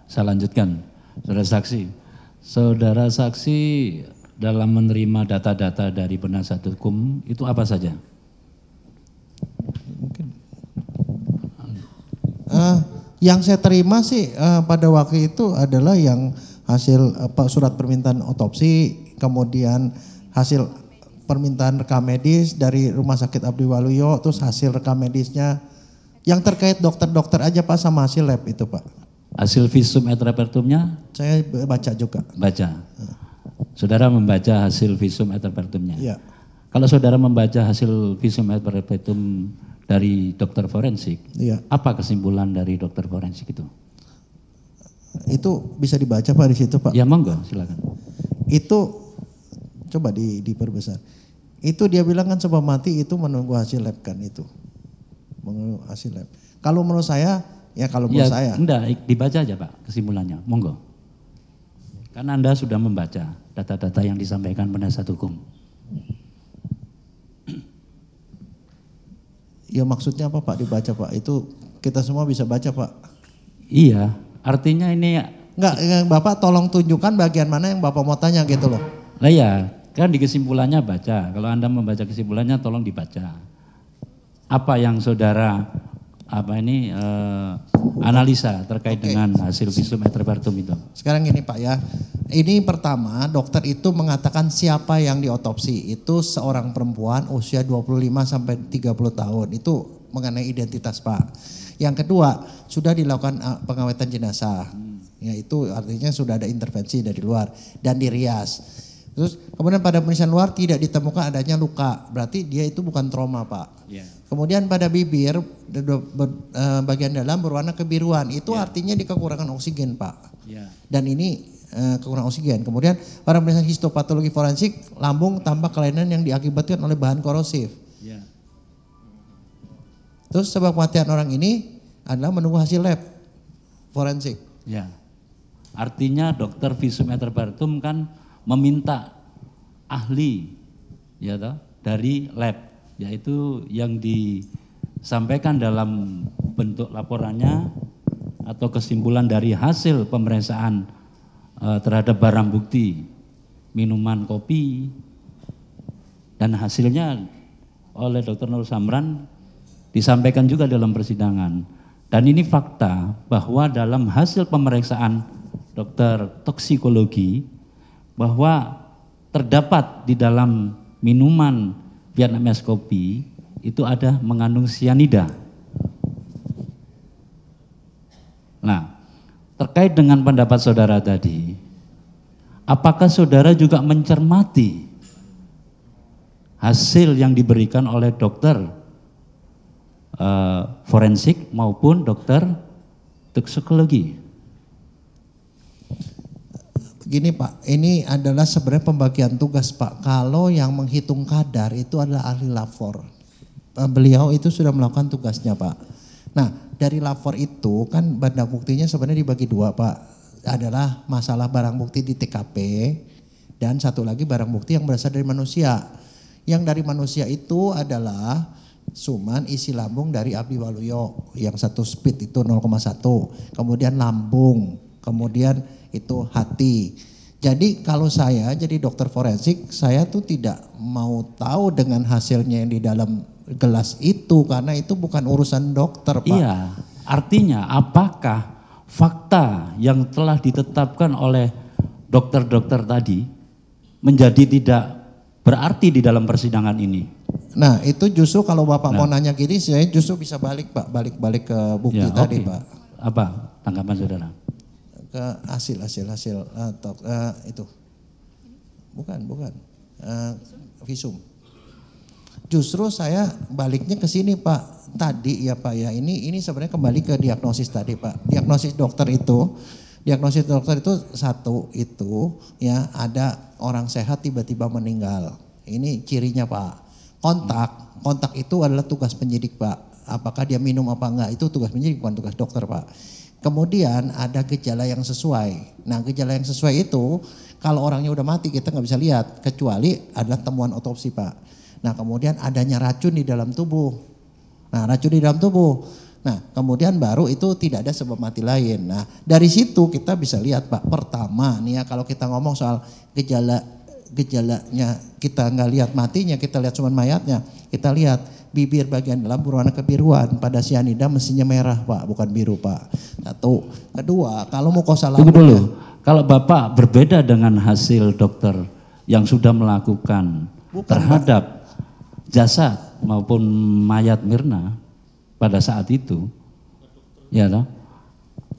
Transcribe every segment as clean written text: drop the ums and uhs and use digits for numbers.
Saya lanjutkan, saudara saksi dalam menerima data-data dari penasihat hukum itu apa saja? Yang saya terima sih pada waktu itu adalah yang hasil surat permintaan otopsi, kemudian hasil permintaan rekam medis dari Rumah Sakit Abdi Waluyo, terus hasil rekam medisnya yang terkait dokter-dokter aja Pak sama hasil lab itu Pak. Hasil visum et repertumnya? Saya baca juga. Baca. Saudara membaca hasil visum et repertumnya? Iya. Kalau saudara membaca hasil visum et repertum dari dokter forensik, iya. Apa kesimpulan dari dokter forensik itu? Itu bisa dibaca Pak di situ Pak? Ya monggo, silakan. Itu coba diperbesar. Itu dia bilang kan sebab mati itu menunggu hasil lab kan itu. Menunggu hasil lab. Kalau menurut saya, ya kalau menurut saya. Enggak, dibaca aja Pak kesimpulannya, monggo. Karena Anda sudah membaca data-data yang disampaikan penasihat hukum. Ya maksudnya apa Pak dibaca Pak? Itu kita semua bisa baca Pak. Iya, artinya ini. Enggak, Bapak tolong tunjukkan bagian mana yang Bapak mau tanya gitu loh. Nah ya, kan di kesimpulannya baca. Kalau Anda membaca kesimpulannya tolong dibaca. Apa yang saudara analisa terkait dengan hasil visum et repertum itu? Sekarang gini Pak ya. Ini pertama, dokter itu mengatakan siapa yang diotopsi. Itu seorang perempuan usia 25 sampai 30 tahun. Itu mengenai identitas Pak. Yang kedua, sudah dilakukan pengawetan jenazah. Ya itu artinya sudah ada intervensi dari luar dan dirias. Terus kemudian pada pemeriksaan luar tidak ditemukan adanya luka. Berarti dia itu bukan trauma Pak. Yeah. Kemudian pada bibir bagian dalam berwarna kebiruan. Itu artinya di kekurangan oksigen Pak. Yeah. Dan ini kekurangan oksigen. Kemudian pada pemeriksaan histopatologi forensik, lambung tanpa kelainan yang diakibatkan oleh bahan korosif. Yeah. Terus sebab kematian orang ini adalah menunggu hasil lab forensik. Ya, artinya dokter visum et repertum kan meminta ahli, ya toh, dari lab, yaitu yang disampaikan dalam bentuk laporannya atau kesimpulan dari hasil pemeriksaan terhadap barang bukti minuman kopi, dan hasilnya oleh Dr. Nur Samran disampaikan juga dalam persidangan. Dan ini fakta bahwa dalam hasil pemeriksaan dokter toksikologi bahwa terdapat di dalam minuman Vietnamese kopi itu ada mengandung sianida. Nah, terkait dengan pendapat saudara tadi, apakah saudara juga mencermati hasil yang diberikan oleh dokter forensik maupun dokter toksikologi? Begini Pak, ini adalah sebenarnya pembagian tugas Pak. Kalau yang menghitung kadar itu adalah ahli lapor. Beliau itu sudah melakukan tugasnya Pak. Nah dari lapor itu kan barang buktinya sebenarnya dibagi dua Pak. Adalah masalah barang bukti di TKP dan satu lagi barang bukti yang berasal dari manusia. Yang dari manusia itu adalah suman isi lambung dari Abdi Waluyo yang satu speed itu 0,1, kemudian lambung, kemudian itu hati. Jadi kalau saya jadi dokter forensik, saya tuh tidak mau tahu dengan hasilnya yang di dalam gelas itu karena itu bukan urusan dokter Pak. Iya, artinya apakah fakta yang telah ditetapkan oleh dokter-dokter tadi menjadi tidak berarti di dalam persidangan ini? Nah itu justru kalau Bapak mau nanya gini, saya justru bisa balik Pak, balik ke bukti ya, tadi okay. Pak. Apa tanggapan saudara? Ke hasil itu bukan visum. Justru saya baliknya ke sini Pak. Tadi ya Pak ya, ini sebenarnya kembali ke diagnosis tadi Pak. Diagnosis dokter itu satu itu ya ada orang sehat tiba-tiba meninggal. Ini cirinya Pak. Kontak itu adalah tugas penyidik Pak. Apakah dia minum apa enggak itu tugas penyidik bukan tugas dokter Pak. Kemudian ada gejala yang sesuai. Nah gejala yang sesuai itu kalau orangnya udah mati kita nggak bisa lihat kecuali adalah temuan otopsi Pak. Nah kemudian adanya racun di dalam tubuh. Nah racun di dalam tubuh Nah, kemudian baru itu tidak ada sebab mati lain. Nah, dari situ kita bisa lihat Pak, pertama nih ya kalau kita ngomong soal gejalanya kita nggak lihat matinya, kita lihat cuma mayatnya. Kita lihat bibir bagian dalam berwarna kebiruan, pada sianida mestinya merah Pak, bukan biru Pak. Satu. Kedua, kalau mukosa Tunggu dulu, kalau Bapak berbeda dengan hasil dokter yang sudah melakukan terhadap jasad maupun mayat Mirna pada saat itu, ya toh?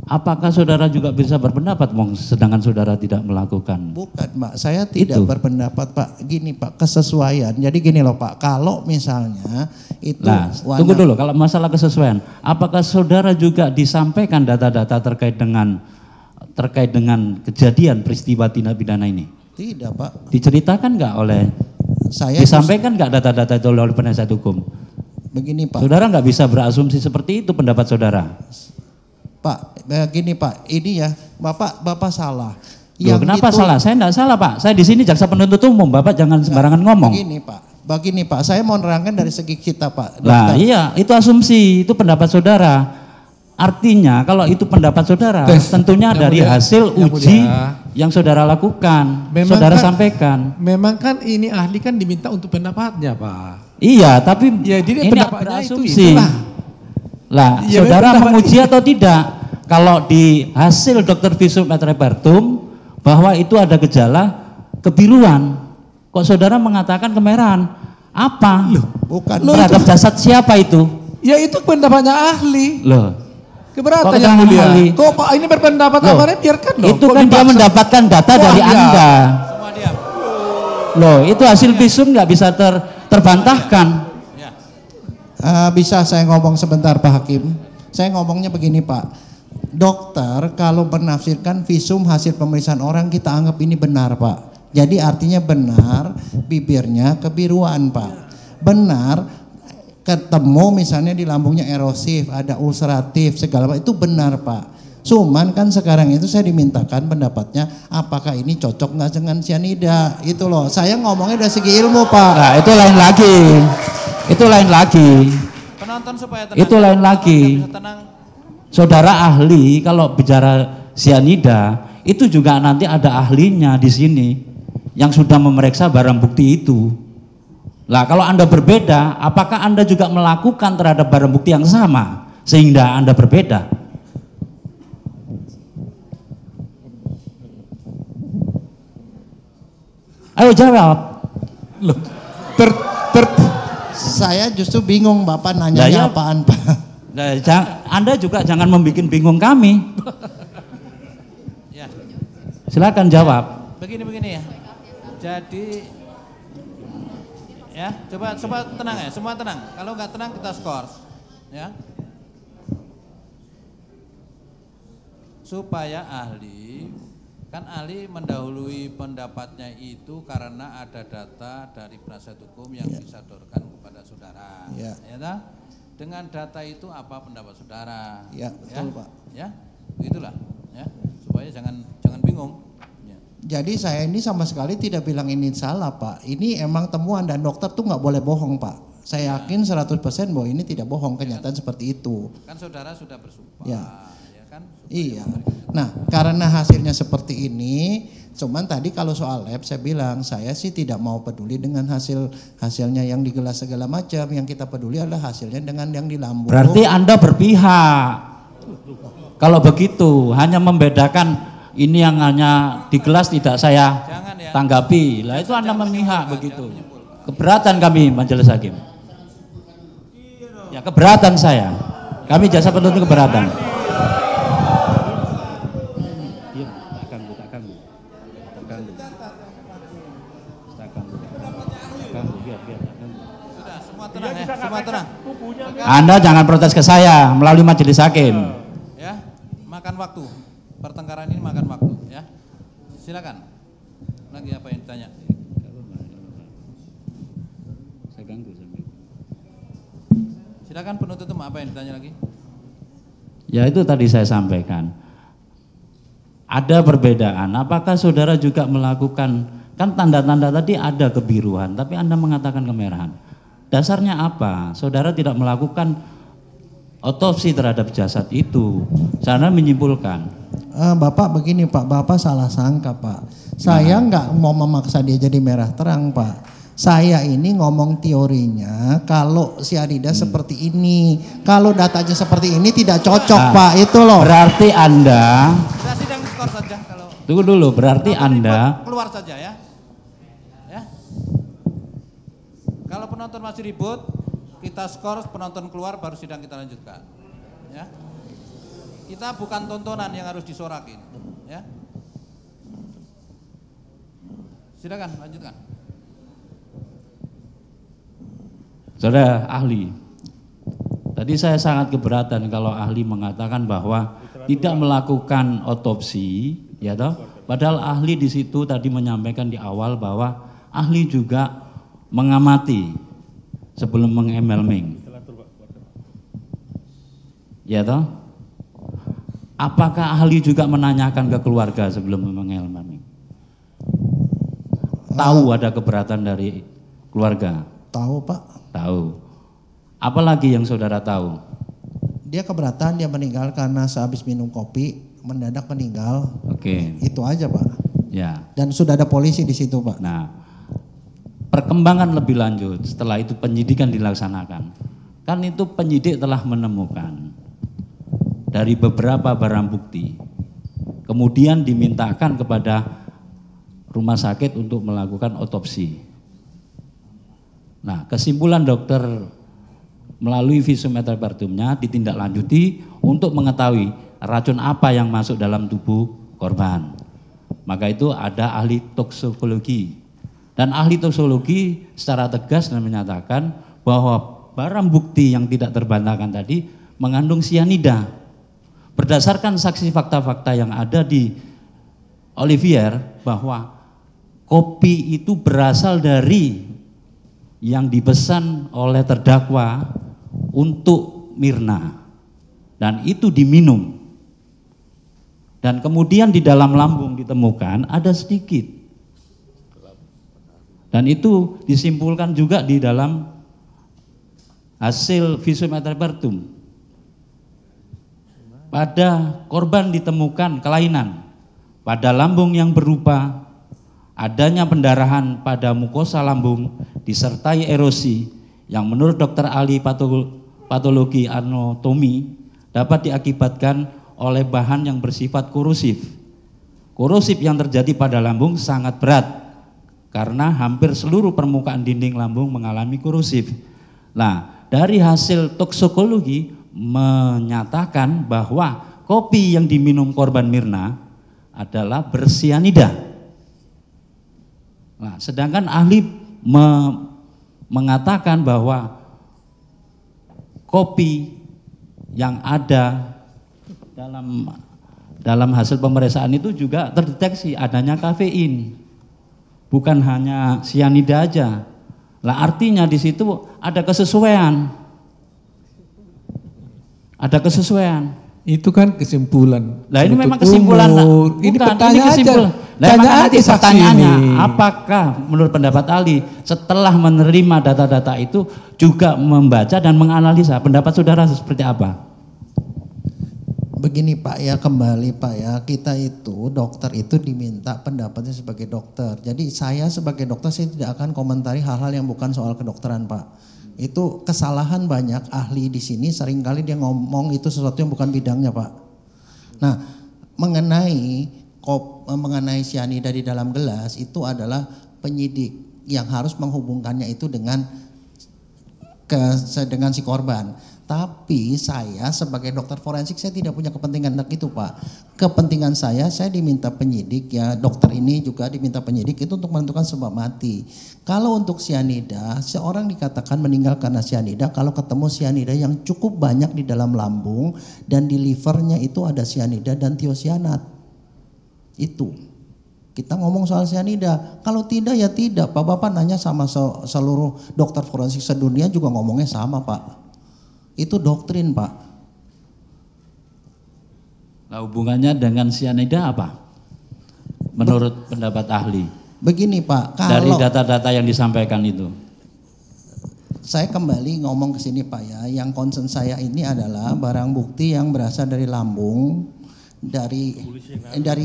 Apakah saudara juga bisa berpendapat, sedangkan saudara tidak melakukan? Bukan Pak, saya tidak berpendapat Pak. Gini Pak, kesesuaian. Jadi gini loh Pak, kalau misalnya itu Nah, tunggu dulu, kalau masalah kesesuaian, apakah saudara juga disampaikan data-data terkait dengan kejadian peristiwa tindak pidana ini? Tidak Pak. Diceritakan nggak oleh, disampaikan nggak data-data itu oleh penasihat hukum? Begini Pak. Saudara nggak bisa berasumsi seperti itu pendapat saudara. Pak, begini Pak, ini ya Bapak salah. Loh, kenapa salah? Saya enggak salah Pak. Saya di sini jaksa penuntut umum. Bapak jangan sembarangan ngomong. Begini Pak, saya mau nerangkan dari segi kita Pak. Nah iya, itu asumsi, itu pendapat saudara. Artinya kalau itu pendapat saudara, tentunya dari hasil uji yang saudara lakukan, saudara sampaikan. Memang kan ini ahli kan diminta untuk pendapatnya Pak. Iya, tapi ya, jadi ini berasumsi. Lah, ya, saudara menguji atau tidak? Kalau di hasil dokter visum et repertum bahwa itu ada gejala kebiruan, kok saudara mengatakan kemerahan? Apa? Loh, bukan. Terhadap jasad siapa itu? Ya itu pendapatnya ahli. Loh, keberatan yang mulia. Kok Pak ini berpendapat apa? Biarkan dong. Itu kan dia mendapatkan data dari Anda. Semua diam. Loh, itu hasil visum nggak bisa terbantahkan. Bisa saya ngomong sebentar Pak Hakim? Saya ngomongnya begini Pak, dokter kalau menafsirkan visum hasil pemeriksaan orang kita anggap ini benar Pak. Jadi artinya benar bibirnya kebiruan Pak. Benar ketemu misalnya di lambungnya erosif, ada ulceratif segala macam, itu benar Pak. Cuman kan sekarang itu saya dimintakan pendapatnya apakah ini cocok nggak dengan sianida, itu loh. Saya ngomongnya dari segi ilmu Pak. Nah itu lain lagi. Itu lain lagi. Penonton supaya tenang. Itu lain lagi. Saudara ahli kalau bicara sianida itu juga nanti ada ahlinya di sini yang sudah memeriksa barang bukti itu. Lah kalau Anda berbeda, apakah Anda juga melakukan terhadap barang bukti yang sama sehingga Anda berbeda? Ayo jawab. Loh, saya justru bingung Bapak nanyanya apaan Pak. Nah, Anda juga jangan membuat bingung kami. Ya. Silakan jawab. Begini ya. Jadi ya, coba tenang ya, semua tenang. Kalau nggak tenang kita skor. Ya. Supaya kan ahli mendahului pendapatnya itu karena ada data dari penasihat hukum yang disodorkan kepada saudara. Ya tak? Dengan data itu apa pendapat saudara? Ya, betul Pak. Ya, begitulah. Ya, supaya jangan bingung. Ya. Jadi saya ini sama sekali tidak bilang ini salah Pak. Ini emang temuan dan dokter tuh nggak boleh bohong Pak. Saya yakin 100% bahwa ini tidak bohong, kenyataan seperti itu. Kan saudara sudah bersumpah. Ya. Kan? Iya. Nah, karena hasilnya seperti ini, cuman tadi kalau soal lab saya bilang saya sih tidak mau peduli dengan hasilnya yang di gelas segala macam. Yang kita peduli adalah hasilnya dengan yang di lambung. Berarti Anda berpihak. Kalau begitu, hanya membedakan ini yang hanya di gelas tidak saya tanggapi. Lah itu Anda memihak begitu. Keberatan kami majelis hakim. Ya keberatan saya. Kami jaksa penuntut keberatan. Semua tenang. Anda jangan protes ke saya melalui majelis hakim. Ya, makan waktu. Pertengkaran ini makan waktu. Ya, silakan. Lagi apa yang ditanya? Saya ganggu. Silakan penuntut umum, apa yang ditanya lagi? Ya itu tadi saya sampaikan. Ada perbedaan. Apakah saudara juga melakukan, kan tanda-tanda tadi ada kebiruan, tapi Anda mengatakan kemerahan. Dasarnya apa? Saudara tidak melakukan otopsi terhadap jasad itu. Saya menyimpulkan. Bapak begini Pak, Bapak salah sangka Pak. Saya nggak mau memaksa dia jadi merah terang Pak. Saya ini ngomong teorinya kalau cyanida seperti ini, kalau datanya seperti ini tidak cocok Pak, itu loh. Berarti Anda, Kita sidang skor saja kalau. tunggu dulu, berarti Anda Keluar saja ya. Ya. Kalau penonton masih ribut, kita skor, penonton keluar baru sidang kita lanjutkan. Ya. Kita bukan tontonan yang harus disorakin, ya. Silakan lanjutkan. Saudara ahli, tadi saya sangat keberatan kalau ahli mengatakan bahwa tidak melakukan otopsi, ya toh. Padahal ahli di situ tadi menyampaikan di awal bahwa ahli juga mengamati sebelum mengemelming, ya toh. Apakah ahli juga menanyakan ke keluarga sebelum mengemelming? Tahu ada keberatan dari keluarga? Tahu Pak. Tahu. Apalagi yang saudara tahu? Dia keberatan, dia meninggal karena sehabis minum kopi mendadak meninggal. Oke. Itu aja Pak. Ya. Dan sudah ada polisi di situ Pak. Nah, perkembangan lebih lanjut setelah itu penyidikan dilaksanakan. Kan itu penyidik telah menemukan dari beberapa barang bukti. Kemudian dimintakan kepada rumah sakit untuk melakukan otopsi. Nah, kesimpulan dokter melalui visum et repertumnya ditindaklanjuti untuk mengetahui racun apa yang masuk dalam tubuh korban. Maka itu ada ahli toksikologi. Dan ahli toksikologi secara tegas dan menyatakan bahwa barang bukti yang tidak terbantahkan tadi mengandung cyanida. Berdasarkan saksi fakta-fakta yang ada di Olivier bahwa kopi itu berasal dari yang dipesan oleh terdakwa untuk Mirna dan itu diminum dan kemudian di dalam lambung ditemukan ada sedikit dan itu disimpulkan juga di dalam hasil visum et repertum. Pada korban ditemukan kelainan pada lambung yang berupa adanya pendarahan pada mukosa lambung disertai erosi yang menurut dokter ahli patologi anatomi dapat diakibatkan oleh bahan yang bersifat korosif. Korosif yang terjadi pada lambung sangat berat karena hampir seluruh permukaan dinding lambung mengalami korosif. Nah, dari hasil toksikologi menyatakan bahwa kopi yang diminum korban Mirna adalah bersianida. Nah, sedangkan ahli mengatakan bahwa kopi yang ada dalam hasil pemeriksaan itu juga terdeteksi adanya kafein, bukan hanya sianida aja. Lah artinya di situ ada kesesuaian. Ada kesesuaian. Itu kan kesimpulan. Lah ini memang kesimpulan. Ini pertanyaan aja. Tanya aja pertanyaannya, ini. apakah menurut pendapat ahli setelah menerima data-data itu juga membaca dan menganalisa, pendapat saudara seperti apa? Begini Pak ya, kembali Pak ya, kita itu dokter itu diminta pendapatnya sebagai dokter. Jadi saya sebagai dokter saya tidak akan komentari hal-hal yang bukan soal kedokteran Pak. Itu kesalahan banyak ahli di sini, seringkali dia ngomong itu sesuatu yang bukan bidangnya Pak. Nah, mengenai cyanida di dalam gelas itu adalah penyidik yang harus menghubungkannya itu dengan si korban. Tapi saya sebagai dokter forensik saya tidak punya kepentingan itu Pak. Kepentingan saya diminta penyidik ya, dokter ini juga diminta penyidik itu untuk menentukan sebab mati. Kalau untuk cyanida, seorang dikatakan meninggal karena cyanida kalau ketemu cyanida yang cukup banyak di dalam lambung dan di livernya itu ada cyanida dan tiosianat. Itu. Kita ngomong soal cyanida. Kalau tidak ya tidak. Pak Bapak nanya sama seluruh dokter forensik sedunia juga ngomongnya sama Pak. Itu doktrin Pak. Nah, hubungannya dengan cyanida apa? Menurut pendapat ahli. Begini Pak, dari data-data yang disampaikan itu. Saya kembali ngomong ke sini Pak ya, yang concern saya ini adalah barang bukti yang berasal dari lambung, dari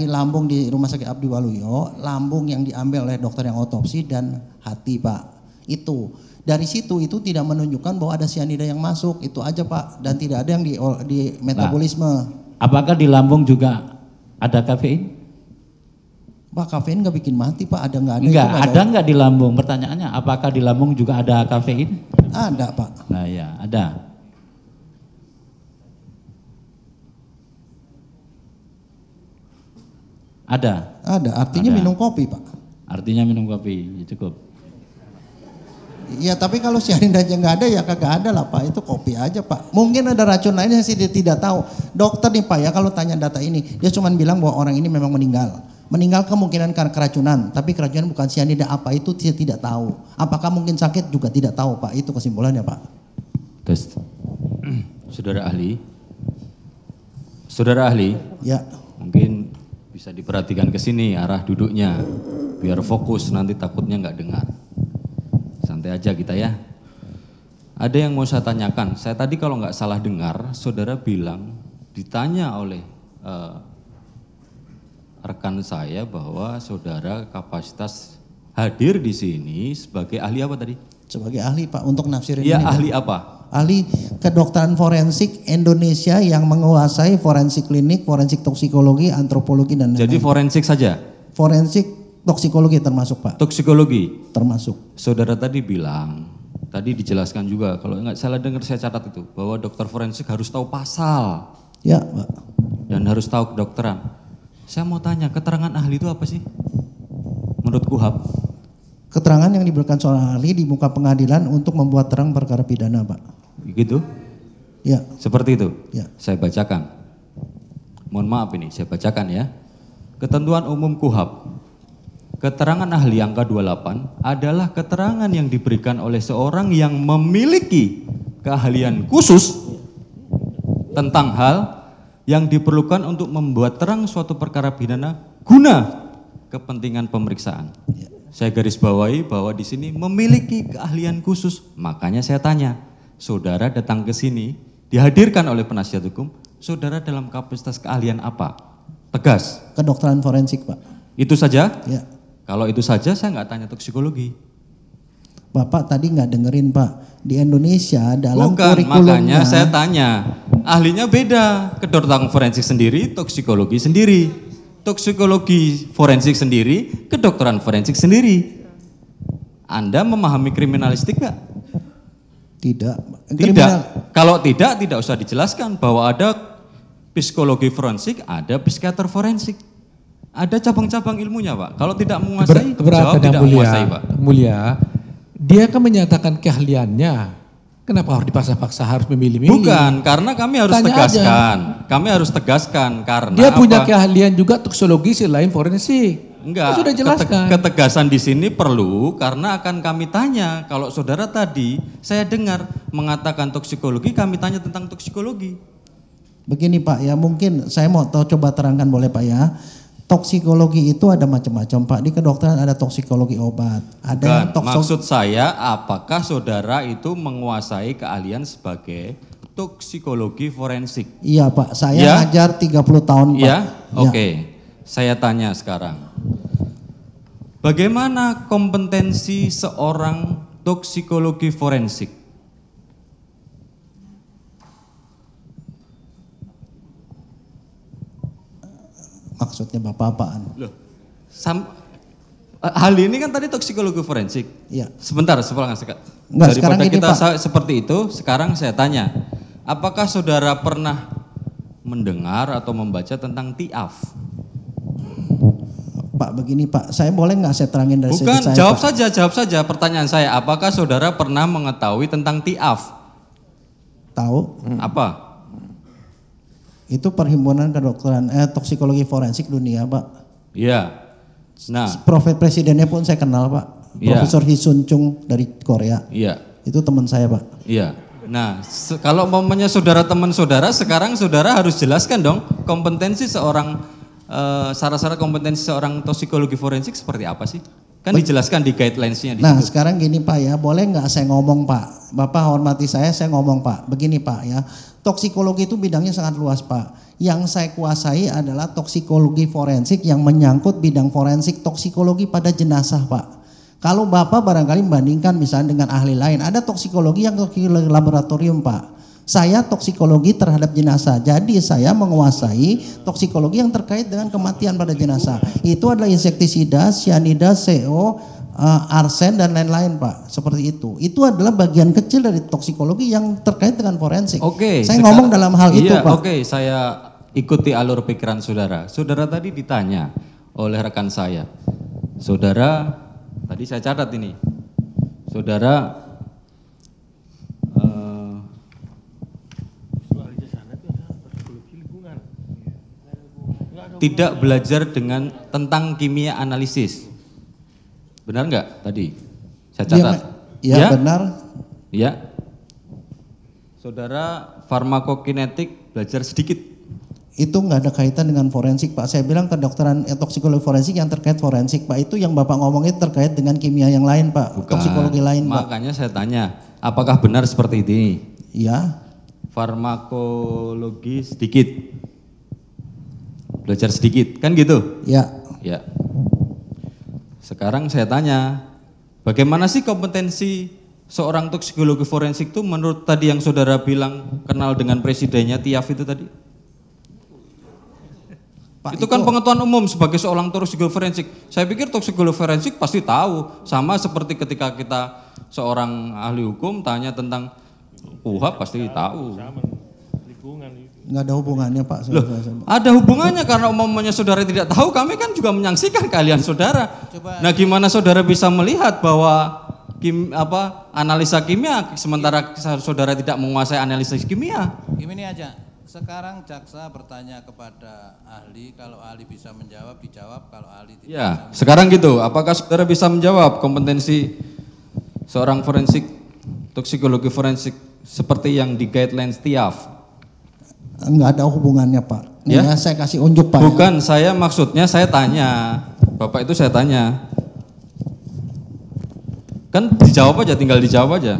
lambung di Rumah Sakit Abdi Waluyo, lambung yang diambil oleh dokter yang otopsi dan hati Pak. Itu dari situ itu tidak menunjukkan bahwa ada sianida yang masuk, itu aja Pak, dan tidak ada yang di metabolisme. Nah, apakah di lambung juga ada kafein? Pak, kafein nggak bikin mati Pak, ada nggak ada? Enggak, ada nggak di lambung? Pertanyaannya, apakah di lambung juga ada kafein? Ada Pak. Nah ya, ada. Ada. Ada, artinya Ada. minum kopi Pak. Artinya minum kopi, ya cukup. Ya tapi kalau cyanida aja nggak ada ya kagak ada lah Pak, itu kopi aja Pak. Mungkin ada racun lainnya sih dia tidak tahu. Dokter nih Pak ya kalau tanya data ini, dia cuma bilang bahwa orang ini memang meninggal. Meninggal kemungkinan karena keracunan, tapi keracunan bukan cyanida, apa itu dia tidak tahu. Apakah mungkin sakit juga tidak tahu Pak, itu kesimpulannya Pak. Tes. Saudara ahli. Saudara ahli. Ya. Mungkin bisa diperhatikan ke sini arah duduknya. Biar fokus, nanti takutnya nggak dengar. Santai aja kita ya. Ada yang mau saya tanyakan. Saya tadi kalau nggak salah dengar, saudara bilang ditanya oleh rekan saya bahwa saudara kapasitas hadir di sini sebagai ahli apa tadi? Sebagai ahli Pak untuk nafsirin Iya, ini. ahli Pak. apa? Ahli kedokteran forensik Indonesia yang menguasai forensik klinik, forensik toksikologi, antropologi dan Jadi lain-lain. forensik saja? Forensik toksikologi termasuk Pak. Toksikologi? Termasuk. Saudara tadi bilang, tadi dijelaskan juga, kalau nggak salah dengar saya catat itu, bahwa dokter forensik harus tahu pasal. Ya Pak. Dan harus tahu kedokteran. Saya mau tanya, keterangan ahli itu apa sih? Menurut KUHAP? Keterangan yang diberikan seorang ahli di muka pengadilan untuk membuat terang perkara pidana Pak. Gitu? Ya. Seperti itu? Ya. Saya bacakan. Mohon maaf ini, saya bacakan ya. Ketentuan umum KUHAP. Keterangan ahli angka 28 adalah keterangan yang diberikan oleh seorang yang memiliki keahlian khusus tentang hal yang diperlukan untuk membuat terang suatu perkara pidana guna kepentingan pemeriksaan. Ya. Saya garis bawahi bahwa di sini memiliki keahlian khusus. Makanya saya tanya, saudara datang ke sini dihadirkan oleh penasihat hukum, saudara dalam kapasitas keahlian apa? Tegas. Kedokteran forensik Pak. Itu saja? Ya. Kalau itu saja saya nggak tanya toksikologi. Bapak tadi nggak dengerin Pak. Di Indonesia dalam Bukan, kurikulumnya. makanya saya tanya. Ahlinya beda. Kedokteran forensik sendiri, toksikologi sendiri. Toksikologi forensik sendiri, kedokteran forensik sendiri. Anda memahami kriminalistik nggak? Tidak. Tidak. Kalau tidak usah dijelaskan bahwa ada psikologi forensik, ada psikiater forensik. Ada cabang-cabang ilmunya Pak. Kalau tidak menguasai, jawab tidak menguasai Pak. Mulia, dia kan menyatakan keahliannya. Kenapa harus dipaksa-paksa harus memilih-milih? Bukan, karena kami harus Tanya tegaskan. Kami harus tegaskan karena Dia punya apa? keahlian juga toksikologi selain forensik. Enggak, Sudah jelaskan. ketegasan di sini perlu karena akan kami tanya. Kalau saudara tadi saya dengar mengatakan toksikologi, kami tanya tentang toksikologi. Begini Pak ya, mungkin saya mau tahu, coba terangkan boleh Pak ya. Toksikologi itu ada macam-macam Pak. Di kedokteran ada toksikologi obat. Ada Bukan, maksud saya apakah saudara itu menguasai keahlian sebagai toksikologi forensik? Iya Pak, saya Ya? ngajar 30 tahun Pak. Ya, oke. Saya tanya sekarang. Bagaimana kompetensi seorang toksikologi forensik? Maksudnya Bapak apaan? Loh, hal ini kan tadi toksikologi forensik. Iya. Sebentar, Enggak, daripada sekarang ini, kita Pak. seperti itu, sekarang saya tanya, apakah saudara pernah mendengar atau membaca tentang TIAF? Pak begini Pak, saya boleh nggak saya terangin dari Bukan, segi saya jawab Pak? jawab saja pertanyaan saya. Apakah saudara pernah mengetahui tentang TIAF? Tahu? Apa? Itu perhimpunan kedokteran toksikologi forensik dunia Pak. Iya. Nah, Presidennya pun saya kenal Pak. Iya. Profesor Hee Sun Chung dari Korea. iya. Itu teman saya Pak. Iya. Nah, kalau momennya saudara teman saudara, sekarang saudara harus jelaskan dong kompetensi seorang syarat-syarat kompetensi seorang toksikologi forensik seperti apa sih? Kan dijelaskan di guidelines-nya di Nah situ. sekarang gini Pak ya, boleh nggak saya ngomong Pak? Bapak hormati saya ngomong Pak. Begini Pak ya, toksikologi itu bidangnya sangat luas Pak. Yang saya kuasai adalah toksikologi forensik yang menyangkut bidang forensik toksikologi pada jenazah Pak. Kalau Bapak barangkali membandingkan misalnya dengan ahli lain, ada toksikologi yang toksikologi laboratorium Pak. Saya toksikologi terhadap jenazah, jadi saya menguasai toksikologi yang terkait dengan kematian pada jenazah. Itu adalah insektisida, cyanida, CO, arsen dan lain-lain Pak, seperti itu. Itu adalah bagian kecil dari toksikologi yang terkait dengan forensik. Oke, saya ngomong dalam hal itu iya, Pak. Oke, saya ikuti alur pikiran saudara. Saudara tadi ditanya oleh rekan saya. Saudara, tadi saya catat ini. Saudara tidak belajar tentang kimia analisis. Benar nggak tadi? Saya catat. Ya, benar. Ya. Saudara farmakokinetik belajar sedikit. Itu nggak ada kaitan dengan forensik Pak. Saya bilang kedokteran toksikologi forensik yang terkait forensik Pak. Itu yang Bapak ngomong itu terkait dengan kimia yang lain Pak. Bukan. Toksikologi lain Pak. Makanya saya tanya, apakah benar seperti ini? Iya. Farmakologi sedikit. Belajar sedikit, kan gitu? Ya. Ya. Sekarang saya tanya, bagaimana sih kompetensi seorang toksikologi forensik itu menurut tadi yang saudara bilang kenal dengan presidennya Tiaf itu tadi? Pak, itu kan pengetahuan umum sebagai seorang toksikologi forensik. Saya pikir toksikologi forensik pasti tahu, sama seperti ketika kita seorang ahli hukum tanya tentang KUHP pasti tahu. Nggak ada hubungannya Pak. Loh, ada hubungannya karena umumnya saudara tidak tahu, kami kan juga menyaksikan keahlian saudara. Nah, gimana saudara bisa melihat bahwa analisa kimia sementara saudara tidak menguasai analisis kimia? Gini aja, sekarang jaksa bertanya kepada ahli, kalau ahli bisa menjawab dijawab, kalau ahli tidak Ya, bisa sekarang gitu, apakah saudara bisa menjawab kompetensi seorang forensik, toksikologi forensik seperti yang di guidelines Tiaf? Nggak ada hubungannya Pak. Ya? Saya kasih unjuk Pak. Bukan, saya maksudnya saya tanya, Bapak itu saya tanya. Kan dijawab aja, tinggal dijawab aja.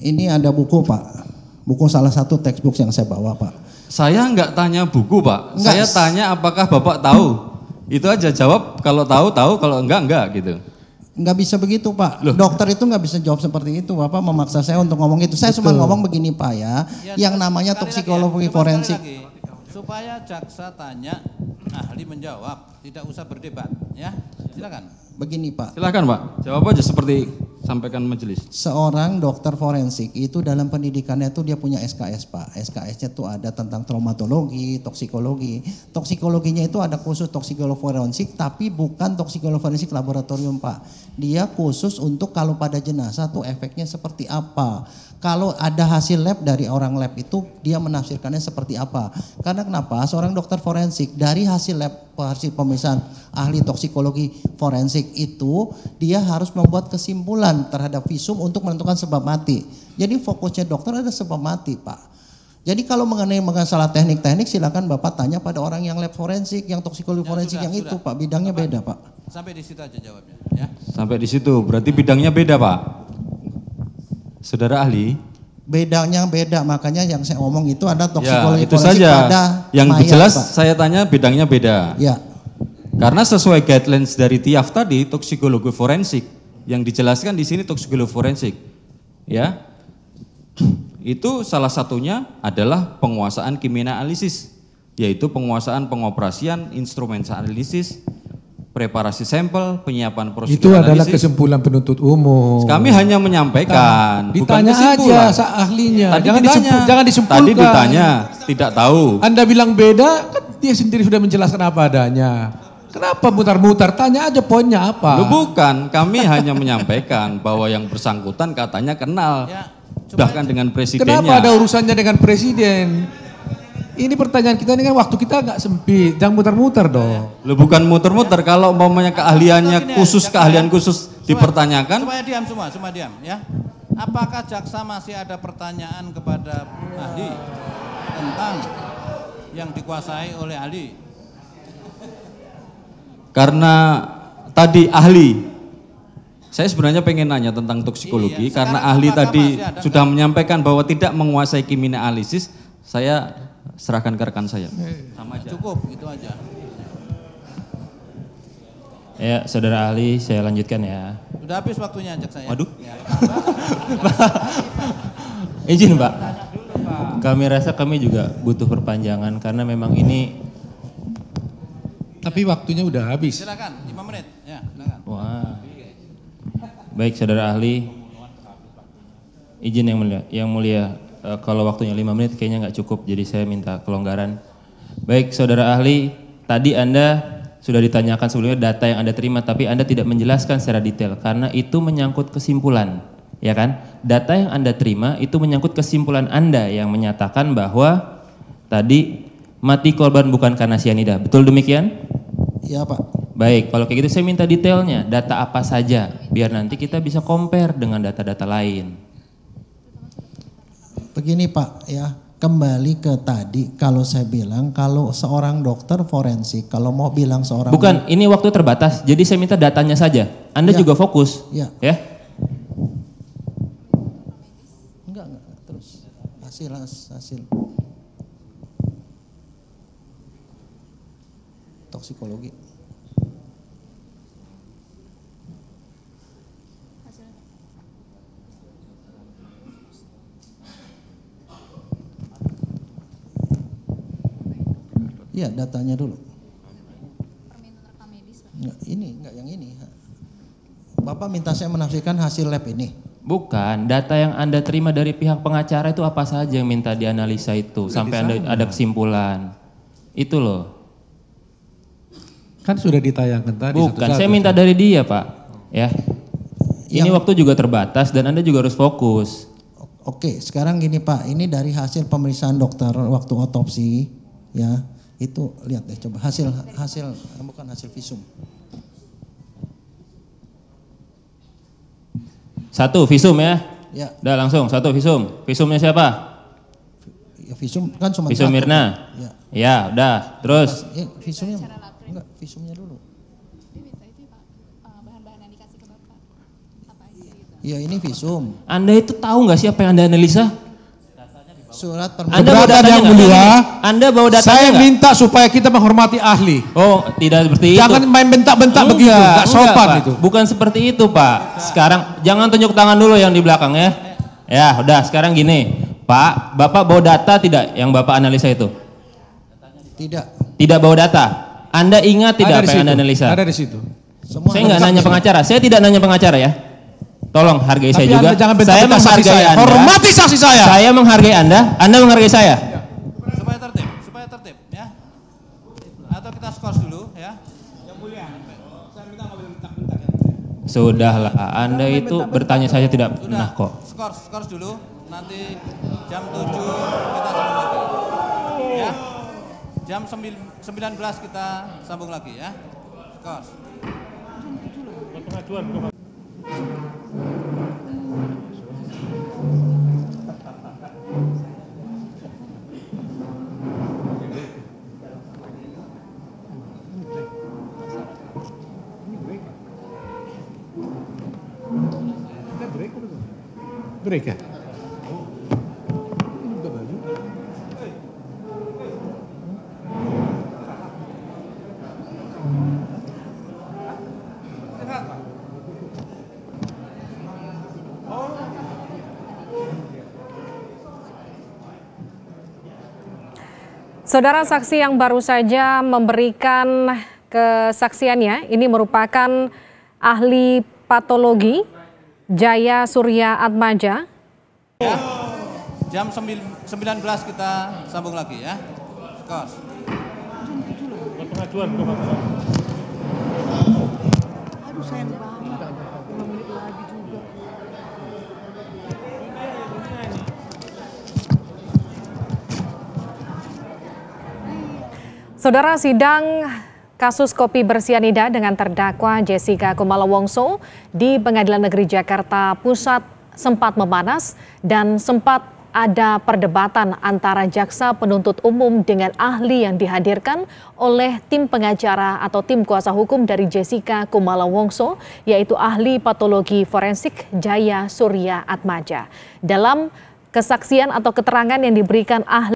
Ini ada buku Pak. Buku salah satu textbook yang saya bawa Pak. Saya nggak tanya buku Pak, Enggak. saya tanya apakah Bapak tahu. Itu aja, jawab kalau tahu, kalau enggak gitu. Nggak bisa begitu Pak. Loh. Dokter itu nggak bisa jawab seperti itu. Bapak memaksa saya untuk ngomong itu. Saya cuma ngomong begini Pak ya. Yang namanya toksikologi forensik. supaya jaksa tanya, ahli menjawab, tidak usah berdebat, ya. Silakan. Begini Pak. Silakan Pak, jawab aja seperti sampaikan majelis. Seorang dokter forensik itu dalam pendidikannya itu dia punya SKS Pak. SKS-nya itu ada tentang traumatologi, toksikologi. Toksikologinya itu ada khusus toksikologi forensik tapi bukan toksikologi forensik laboratorium Pak. Dia khusus untuk kalau pada jenazah tuh efeknya seperti apa. Kalau ada hasil lab dari orang lab itu dia menafsirkannya seperti apa. Karena kenapa? Seorang dokter forensik dari hasil lab, hasil pemeriksaan ahli toksikologi forensik itu dia harus membuat kesimpulan terhadap visum untuk menentukan sebab mati. Jadi fokusnya dokter ada sebab mati Pak. Jadi kalau mengenai masalah teknik-teknik silakan Bapak tanya pada orang yang lab forensik, yang toksikologi forensik yang itu Pak, bidangnya beda Pak. Sampai di situ aja jawabnya, ya. Sampai di situ, berarti bidangnya beda Pak. Saudara ahli? Bedanya beda, makanya yang saya omong itu ada toksikologi ya, itu forensik saja. pada Yang mayat, jelas Pak. saya tanya bidangnya beda. Ya. Karena sesuai guidelines dari Tiaf tadi, toksikologi forensik yang dijelaskan di sini toksikologi forensik, ya, itu salah satunya adalah penguasaan kimia analisis, yaitu penguasaan pengoperasian instrumen analisis, preparasi sampel, penyiapan prosedur Itu adalah analisis. kesimpulan penuntut umum. Kami hanya menyampaikan, bukan Ditanya kesimpulan. aja ahlinya. Tadi Jangan ditanya, jangan disimpulkan. Tadi ditanya, tidak tahu. Anda bilang beda, kan dia sendiri sudah menjelaskan apa adanya. Kenapa mutar-mutar? Tanya aja poinnya apa. Loh, bukan, kami hanya menyampaikan bahwa yang bersangkutan katanya kenal, Ya, bahkan dengan presidennya. Kenapa ada urusannya dengan presiden? Ini pertanyaan kita, ini kan waktu kita agak sempit, jangan muter-muter dong. Loh, bukan muter-muter, kalau umpamanya keahliannya Gini, khusus, jaksa, keahlian khusus dipertanyakan. Supaya diam semua diam, ya. Apakah jaksa masih ada pertanyaan kepada ahli tentang yang dikuasai oleh ahli? karena tadi ahli, saya sebenarnya pengen nanya tentang toksikologi karena ahli tadi sudah menyampaikan bahwa tidak menguasai kimia analisis. Saya serahkan ke rekan saya. Sama aja. Cukup, gitu aja. Ya, saudara ahli, saya lanjutkan ya. Sudah habis waktunya, ajak saya. Waduh. Izin Pak. Kami rasa kami juga butuh perpanjangan karena memang ini. Tapi waktunya udah habis. Silakan, 5 menit. Ya, silakan. Wah. Baik saudara ahli, izin yang mulia, kalau waktunya 5 menit kayaknya nggak cukup, jadi saya minta kelonggaran. Baik saudara ahli, tadi Anda sudah ditanyakan sebelumnya data yang Anda terima, tapi Anda tidak menjelaskan secara detail karena itu menyangkut kesimpulan, ya kan? Data yang Anda terima itu menyangkut kesimpulan Anda yang menyatakan bahwa tadi mati korban bukan karena sianida, betul demikian? Iya Pak. Baik, kalau kayak gitu saya minta detailnya, data apa saja, biar nanti kita bisa compare dengan data-data lain. Begini Pak ya, kembali ke tadi kalau saya bilang kalau seorang dokter forensik, kalau mau bilang seorang... Bukan, ini waktu terbatas, jadi saya minta datanya saja. Anda Ya. juga fokus, Ya. ya? Enggak, terus hasil toksikologi. Iya, datanya dulu. Enggak, enggak yang ini. Bapak minta saya menafsirkan hasil lab ini. Bukan, data yang Anda terima dari pihak pengacara itu apa saja yang minta dianalisa itu, sampai Anda ada kesimpulan. Itu loh. Kan sudah ditayangkan tadi. Bukan, satu-satu. saya minta dari dia Pak. Ya. Ini waktu juga terbatas dan Anda juga harus fokus. Oke, sekarang gini Pak, ini dari hasil pemeriksaan dokter waktu otopsi, ya. Itu lihat deh coba hasil bukan hasil visum. Satu visum ya. Ya. Udah langsung satu visum. Visumnya siapa? Ya, visum kan cuma Visum satu. Mirna. Ya. Ya, udah. Terus Ya, visumnya enggak, visumnya dulu. Iya ini visum. Anda itu tahu nggak siapa yang Anda analisa? Surat Anda bawa Keberatan datanya yang nggak? mulia, Anda bawa datanya saya nggak? minta supaya kita menghormati ahli. Oh, tidak seperti Jangan itu. main bentak-bentak begitu, nggak sopan Pak. itu. Bukan seperti itu, Pak. Sekarang jangan tunjuk tangan dulu yang di belakang ya. Ya, udah sekarang gini. Pak, Bapak bawa data tidak yang Bapak analisa itu? Tidak. Tidak bawa data. Anda ingat tidak Ada apa di yang Anda situ. analisa? Ada di situ. Semua Saya nggak nanya pengacara. Saya tidak nanya pengacara ya. Tolong hargai saya Tapi juga. Anda jangan Saya bentak-bentak saksi menghargai saya. Anda. Hormati saksi saya. Saya menghargai Anda menghargai saya. Supaya tertib ya. Atau kita skors dulu ya. Yang mulia. Saya minta nggak boleh bentak-bentak ya. Sudahlah, Anda itu bertanya saya tidak pernah kok. Skors dulu. Nanti jam 7 kita sambung lagi. Ya. Jam 19 kita sambung lagi ya. Skors. Break ya? Saudara, saksi yang baru saja memberikan kesaksiannya ini merupakan ahli patologi Jaya Surya Atmaja. Ya. Jam 19 kita sambung lagi ya. Skors. Aduh sayang banget, 5 menit lagi juga. Saudara, sidang kasus kopi bersianida dengan terdakwa Jessica Kumala Wongso di Pengadilan Negeri Jakarta Pusat sempat memanas dan sempat ada perdebatan antara jaksa penuntut umum dengan ahli yang dihadirkan oleh tim pengacara atau tim kuasa hukum dari Jessica Kumala Wongso, yaitu ahli patologi forensik Jaya Surya Atmaja. Dalam kesaksian atau keterangan yang diberikan ahli